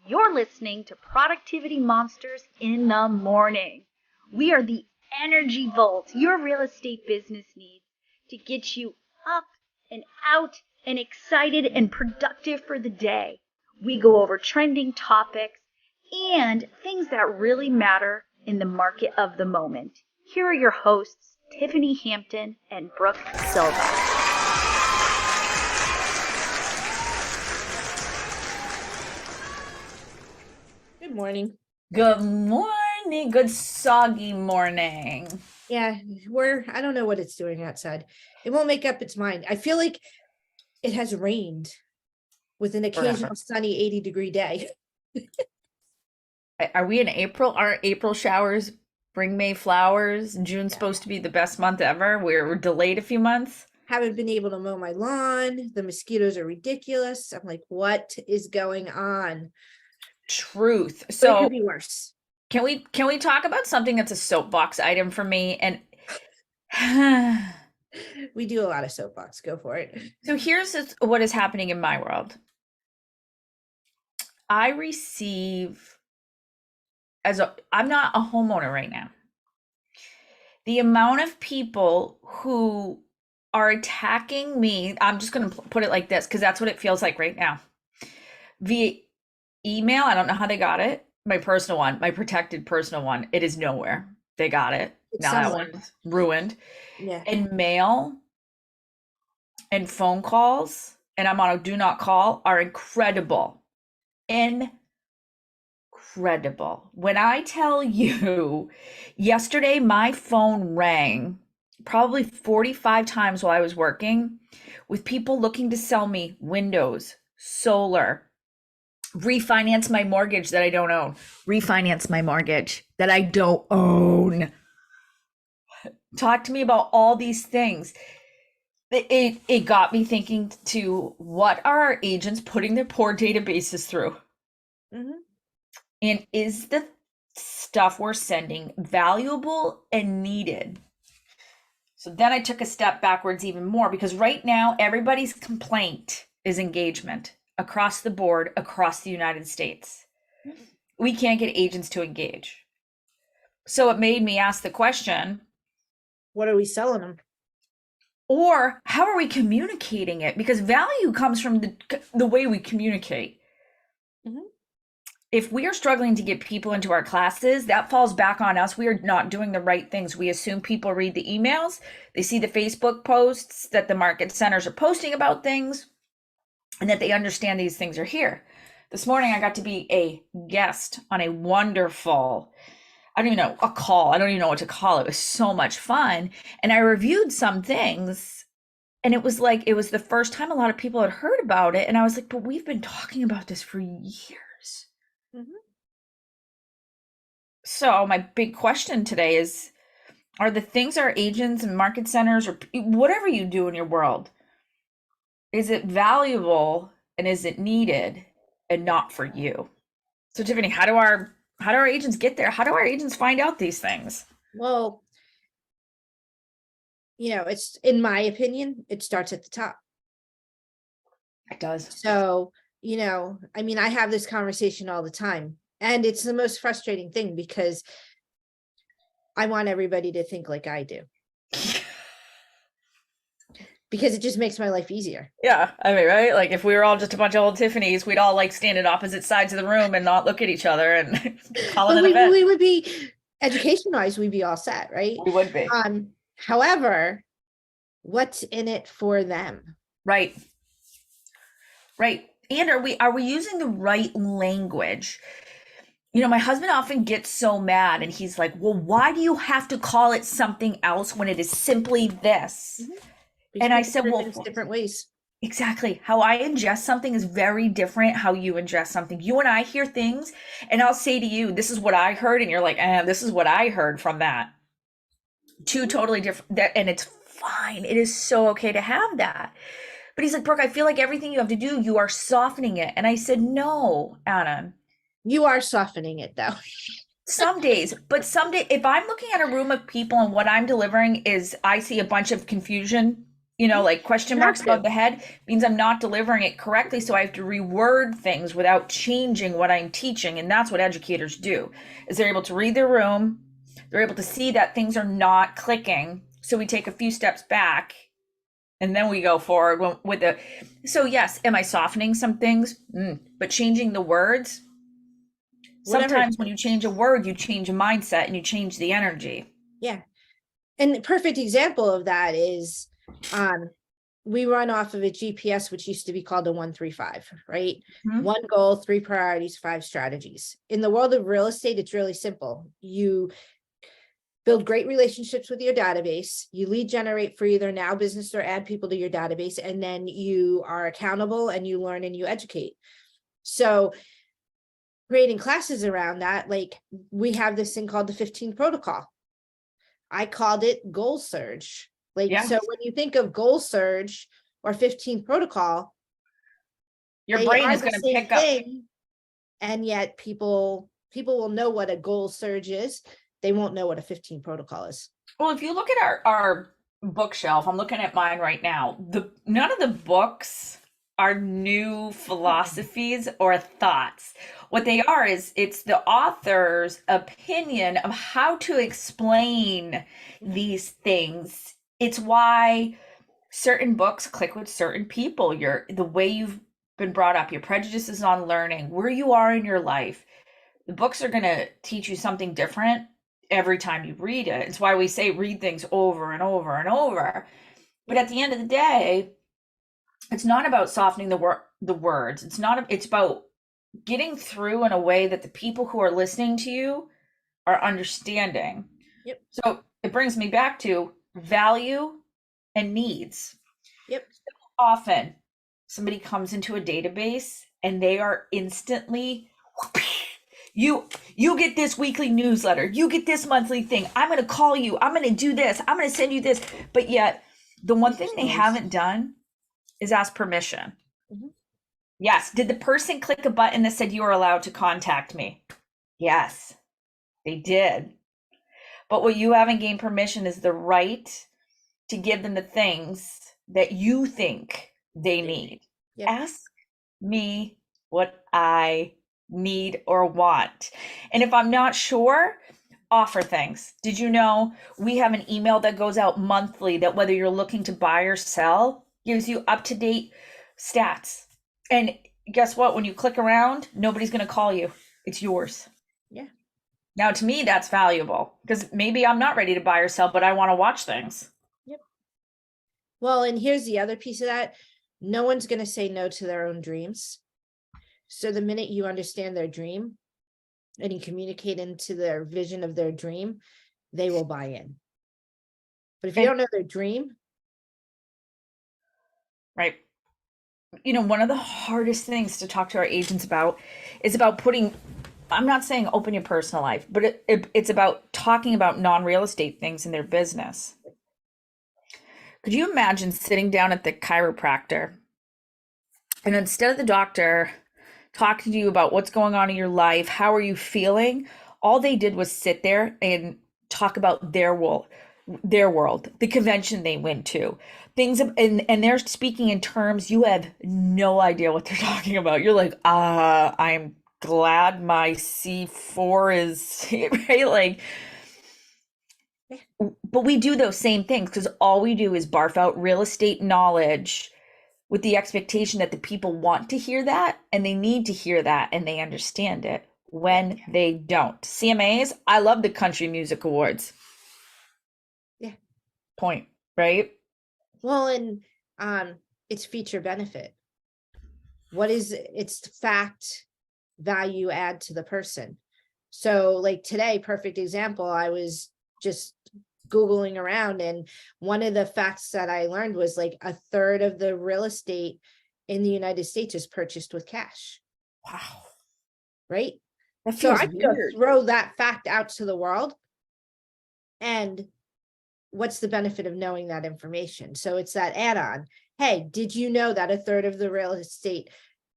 You're listening to Productivity Monsters in the Morning. We are the energy volt your real estate business needs to get you up and out and excited and productive for the day. We go over trending topics and things that really matter in the market of the moment. Here are your hosts, Tiffany Hampton and Brooke Silva. Good morning. Good morning. Good soggy morning. Yeah, I don't know what it's doing outside. It won't make up its mind. I feel like it has rained with an occasional sunny 80-degree day. Are we in April? Aren't April showers bring May flowers? June's supposed to be the best month ever. We're delayed a few months. Haven't been able to mow my lawn. The mosquitoes are ridiculous. I'm like, what is going on? Truth. But it So could be worse. can we talk about something that's a soapbox item for me? And We do a lot of soapbox. Go for it. so here's what is happening in my world. I receive I'm not a homeowner right now. The amount of people who are attacking me, I'm just going to put it like this because that's what it feels like right now. Via email, I don't know how they got it. My personal one, my protected personal one, it is nowhere. They got it. Now that one's ruined. Yeah. And mail and phone calls, and I'm on a do not call, are incredible. Incredible. When I tell you, yesterday my phone rang probably 45 times while I was working with people looking to sell me windows, solar, refinance my mortgage that I don't own, refinance my mortgage that I don't own. Talk to me about all these things. It got me thinking to what are our agents putting their poor databases through? Mm-hmm. And is the stuff we're sending valuable and needed? So then I took a step backwards even more because right now everybody's complaint is engagement across the board, across the United States. We can't get agents to engage. So it made me ask the question, What are we selling them? or how are we communicating it? Because value comes from the way we communicate. Mm-hmm. If we are struggling to get people into our classes, that falls back on us. We are not doing the right things. We assume people read the emails, they see the Facebook posts that the market centers are posting about things, and that they understand these things are here. This morning, I got to be a guest on a wonderful, I don't even know, a call. I don't even know what to call it. It was so much fun. And I reviewed some things, and it was the first time a lot of people had heard about it. And I was like, but we've been talking about this for years. Mm-hmm. So my big question today is, are the things our agents and market centers or whatever you do in your world, is it valuable and is it needed and not for you? So Tiffany, how do our agents get there? How do our agents find out these things? Well, it's, in my opinion, it starts at the top. It does. So, I have this conversation all the time, and it's the most frustrating thing because I want everybody to think like I do. Because it just makes my life easier. Yeah, I mean, right? Like if we were all just a bunch of old Tiffany's, we'd all stand at opposite sides of the room and not look at each other and call it an event. We would be, education-wise, we'd be all set, right? We would be. However, what's in it for them? Right. And are we using the right language? My husband often gets so mad and he's like, well, why do you have to call it something else when it is simply this? Mm-hmm. And I said, well, different ways. Exactly. How I ingest something is very different how you ingest something. You and I hear things and I'll say to you, this is what I heard. And you're like, this is what I heard from that. Two totally different. And it's fine. It is so okay to have that. But he's like, Brooke, I feel like everything you have to do, you are softening it. And I said, no, Anna. You are softening it though. Some days, but some day, if I'm looking at a room of people and what I'm delivering is I see a bunch of confusion like question marks above the head means I'm not delivering it correctly. So I have to reword things without changing what I'm teaching. And that's what educators do, is they're able to read their room. They're able to see that things are not clicking. So we take a few steps back and then we go forward with the, so yes, am I softening some things? But changing the words, sometimes when you change a word, you change a mindset and you change the energy. Yeah. And a perfect example of that is, we run off of a GPS, which used to be called a 1-3-5, right? Mhm. 1 goal, 3 priorities, 5 strategies. In the world of real estate, it's really simple. You build great relationships with your database, you lead generate for either now business or add people to your database, and then you are accountable and you learn and you educate. So creating classes around that, like we have this thing called the 15 protocol. I called it goal surge. Like, so when you think of goal surge or 15 protocol, your brain is going to pick up. And yet people will know what a goal surge is. They won't know what a 15 protocol is. Well, if you look at our bookshelf, I'm looking at mine right now. None of the books are new philosophies or thoughts. What they are is it's the author's opinion of how to explain these things. It's why certain books click with certain people. The way you've been brought up, your prejudices on learning, where you are in your life. The books are going to teach you something different every time you read it. It's why we say read things over and over and over. But at the end of the day, it's not about softening the words. It's about getting through in a way that the people who are listening to you are understanding. Yep. So it brings me back to value and needs. Yep. So often somebody comes into a database and they are instantly, you get this weekly newsletter, you get this monthly thing, I'm going to call you, I'm going to do this, I'm going to send you this. But yet the one thing they haven't done is ask permission. Mm-hmm. Yes. Did the person click a button that said you are allowed to contact me? Yes, they did. But what you haven't gained permission is the right to give them the things that you think they need. Yep. Ask me what I need or want. And if I'm not sure, offer things. Did you know we have an email that goes out monthly that whether you're looking to buy or sell, gives you up-to-date stats. And guess what? When you click around, nobody's going to call you. It's yours. Yeah. Now, to me, that's valuable because maybe I'm not ready to buy or sell, but I want to watch things. Yep. Well, and here's the other piece of that. No one's going to say no to their own dreams. So the minute you understand their dream and you communicate into their vision of their dream, they will buy in. But if you don't know their dream. Right. You know, one of the hardest things to talk to our agents about is about putting, I'm not saying open your personal life, but it's about talking about non-real estate things in their business. Could you imagine sitting down at the chiropractor and instead of the doctor talking to you about what's going on in your life, how are you feeling, all they did was sit there and talk about their world, the convention they went to, things, and they're speaking in terms you have no idea what they're talking about. You're like, I'm glad my C4 is right, like, but we do those same things because all we do is barf out real estate knowledge with the expectation that the people want to hear that and they need to hear that and they understand it when they don't. CMAs, I love the Country Music Awards. Yeah. Point, right? Well, and it's feature benefit. What is it's fact value add to the person. So like today, perfect example, I was just Googling around and one of the facts that I learned was like 1/3 of the real estate in the United States is purchased with cash. Wow. Right? That so feels I weird. could throw that fact out to the world. And what's the benefit of knowing that information? So it's that add-on. Hey, did you know that 1/3 of the real estate,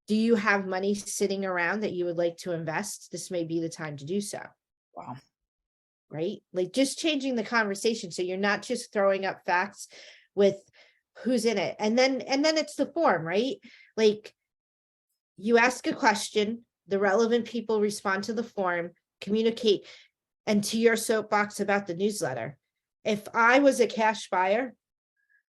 do you have money sitting around that you would like to invest? This may be the time to do so. Wow. Right? Like just changing the conversation. So you're not just throwing up facts with who's in it. And then it's the form, right? Like, you ask a question, the relevant people respond to the form, communicate, and to your soapbox about the newsletter. If I was a cash buyer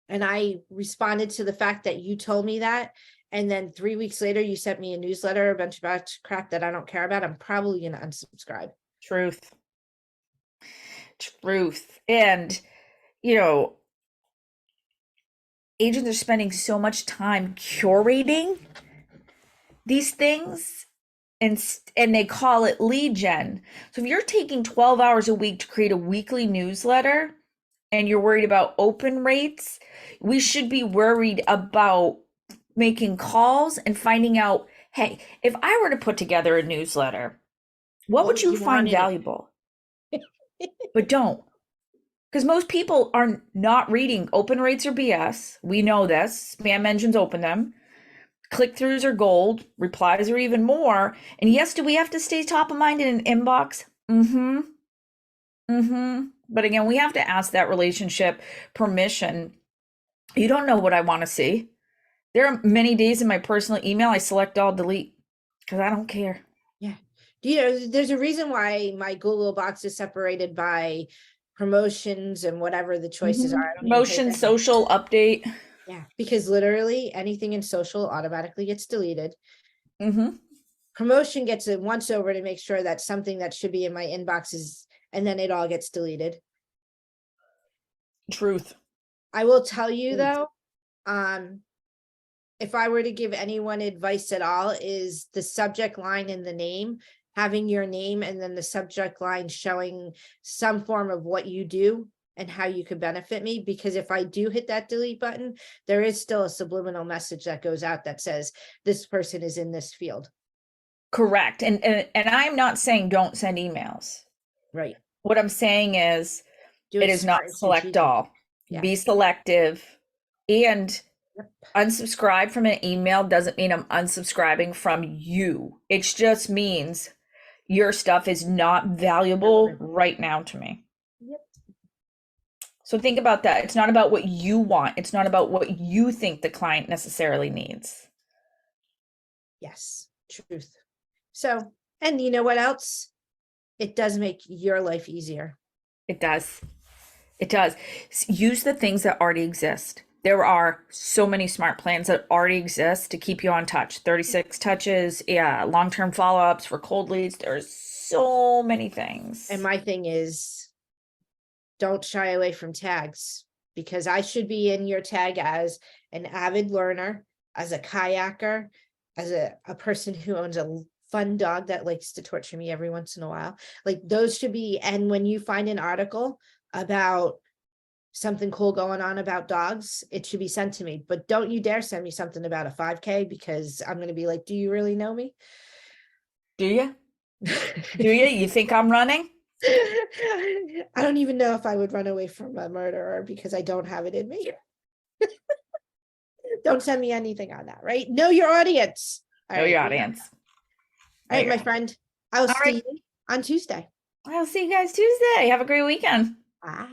and I responded to the fact that you told me that, and then 3 weeks later you sent me a newsletter, a bunch of crap that I don't care about, I'm probably going to unsubscribe. Truth. And, you know, agents are spending so much time curating these things, and they call it lead gen. So if you're taking 12 hours a week to create a weekly newsletter and you're worried about open rates, we should be worried about making calls and finding out, hey, if I were to put together a newsletter, what would you find valuable? But don't. Because most people are not reading. Open rates are BS. We know this. Spam engines open them. Click-throughs are gold. Replies are even more. And yes, do we have to stay top of mind in an inbox? But again, we have to ask that relationship permission. You don't know what I want to see. There are many days in my personal email I select all delete because I don't care. Yeah. You know, there's a reason why my Google box is separated by promotions and whatever the choices are. Promotion, social, update. Yeah, because literally anything in social automatically gets deleted. Promotion gets it once over to make sure that something that should be in my inbox is, and then it all gets deleted. Truth. I will tell you though, if I were to give anyone advice at all, is the subject line in the name, having your name and then the subject line showing some form of what you do and how you could benefit me. Because if I do hit that delete button, there is still a subliminal message that goes out that says this person is in this field. Correct. And I'm not saying don't send emails. Right. What I'm saying is it is not select all. Yeah. Be selective. And unsubscribe from an email doesn't mean I'm unsubscribing from you. It just means your stuff is not valuable right now to me. Yep. So think about that. It's not about what you want. It's not about what you think the client necessarily needs. Yes, truth. So, and you know what else? It does make your life easier. It does. It does. Use the things that already exist. There are so many smart plans that already exist to keep you on touch. 36 touches, long-term follow-ups for cold leads. There's so many things. And my thing is, don't shy away from tags, because I should be in your tag as an avid learner, as a kayaker, as a person who owns a fun dog that likes to torture me every once in a while. Like those should be, and when you find an article about something cool going on about dogs, it should be sent to me. But don't you dare send me something about a 5K, because I'm going to be like, do you really know me? Do you? Do you? You think I'm running? I don't even know if I would run away from a murderer, because I don't have it in me. Don't send me anything on that, right? Know your audience. Know your audience. All right, my friend. I will see you on Tuesday. I'll see you guys Tuesday. Have a great weekend. Bye.